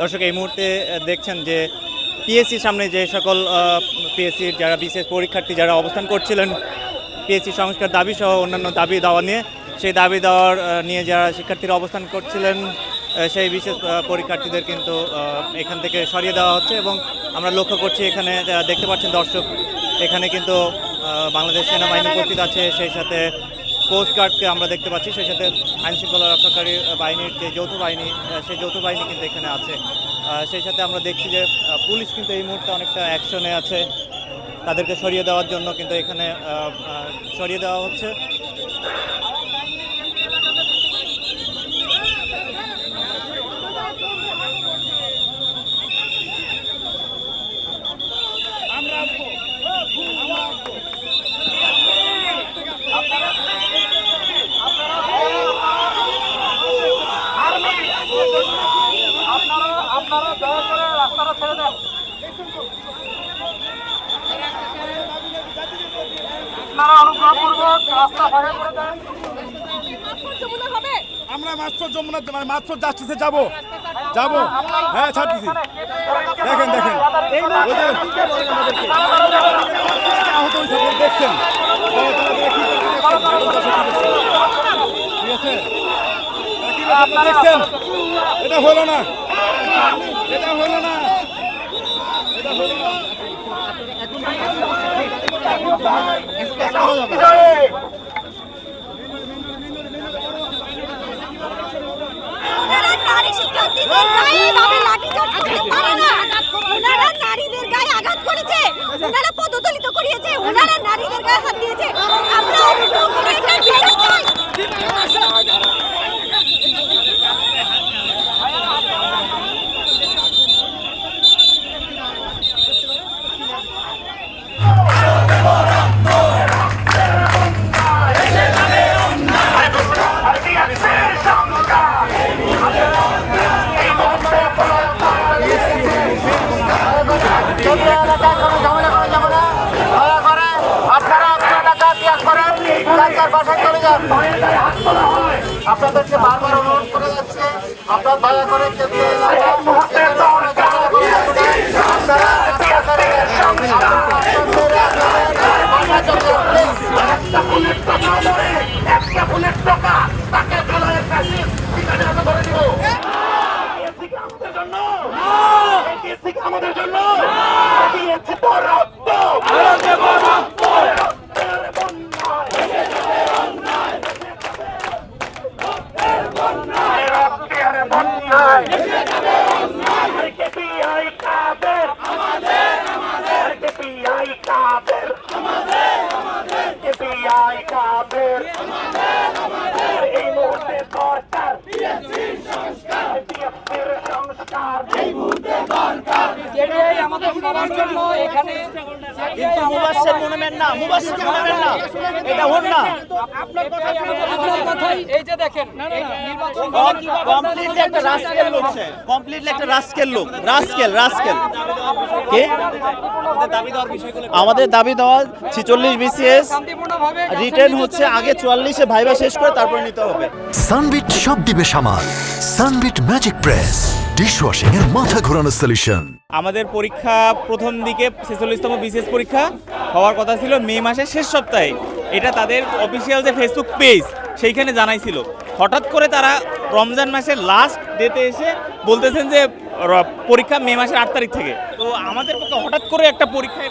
দর্শক এই মুহূর্তে দেখছেন যে পিএসসির সামনে যে সকল পিএসসির যারা বিশেষ পরীক্ষার্থী যারা অবস্থান করছিলেন পিএসসি সংস্কার দাবি সহ অন্যান্য দাবি দাওয়া নিয়ে, সেই দাবি দাওয়ার নিয়ে যারা শিক্ষার্থীরা অবস্থান করছিলেন সেই বিশেষ পরীক্ষার্থীদের কিন্তু এখান থেকে সরিয়ে দেওয়া হচ্ছে। এবং আমরা লক্ষ্য করছি এখানে দেখতে পাচ্ছেন দর্শক, এখানে কিন্তু বাংলাদেশ সেনাবাহিনী উপস্থিত আছে, সেই সাথে কোস্টগার্ডকে আমরা দেখতে পাচ্ছি, সেই সাথে আইনশৃঙ্খলা রক্ষাকারী বাহিনীর যে যৌথ বাহিনী সেই যৌথ বাহিনী কিন্তু এখানে আছে। সেই সাথে আমরা দেখছি যে পুলিশ কিন্তু এই মুহূর্তে অনেকটা অ্যাকশনে আছে, তাদেরকে সরিয়ে দেওয়ার জন্য কিন্তু এখানে সরিয়ে দেওয়া হচ্ছে। আপনারা দয়া করে রাস্তাটা ছেড়ে দেন। আপনারা অনুগ্রহপূর্বক রাস্তা ফাঁকা করে দেন। আমরা মাত্র যমুনা মানে মাত্র জাস্টিসে যাবো, হ্যাঁ ছাড়তেছি। দেখেন দেখেন আহত হয়েছে, দেখছেন ঠিক আছে, দেখছেন এটা হলো না, এটা হলো না, এটা হলো না। নারীদের গায়ে আঘাত করেছে, ওনারা পদদলিত করিয়েছে, ওনারা নারীদের গায়ে হাত দিয়েছে। আমরা অনুগ্রহ করে এটা বিচার চাই। আপনাদেরকে বারবার অনুরোধ করে যাচ্ছে, আপনারা দয়া করে আমাদের জন্য এই মুহূর্তে সরকার আমাদের সবার জন্য এখানে কিন্তু মুবাশশির মনে না, মুবাশশির মনে না, এটা হল না। আপনার কথাই এই যে দেখেন কমপ্লিটলি একটা রাস্কেল লোক, কমপ্লিটলি একটা রাস্কেল লোক, রাস্কেল কে আমাদের দাবি দেওয়া 46 বিসিএস রিটেন হচ্ছে আগে 44-এ ভাইবা শেষ করে তারপরে নিতে হবে। সানবিট সব দিবে সামাল, সানবিট ম্যাজিক প্রেস ডিশওয়াশিং এর মাথা ঘোরানো সলিউশন। আমাদের পরীক্ষা প্রথম দিকে 46তম বিসিএস পরীক্ষা হওয়ার কথা ছিল মে মাসের শেষ সপ্তাহে, এটা তাদের অফিসিয়াল যে ফেসবুক পেজ সেইখানে জানাইছিল। হঠাৎ করে তারা রমজান মাসের লাস্ট ডেতে এসে বলতেছেন যে পরীক্ষা মে মাসের 8 তারিখ থেকে। তো আমাদের পক্ষে হঠাৎ করে একটা পরীক্ষা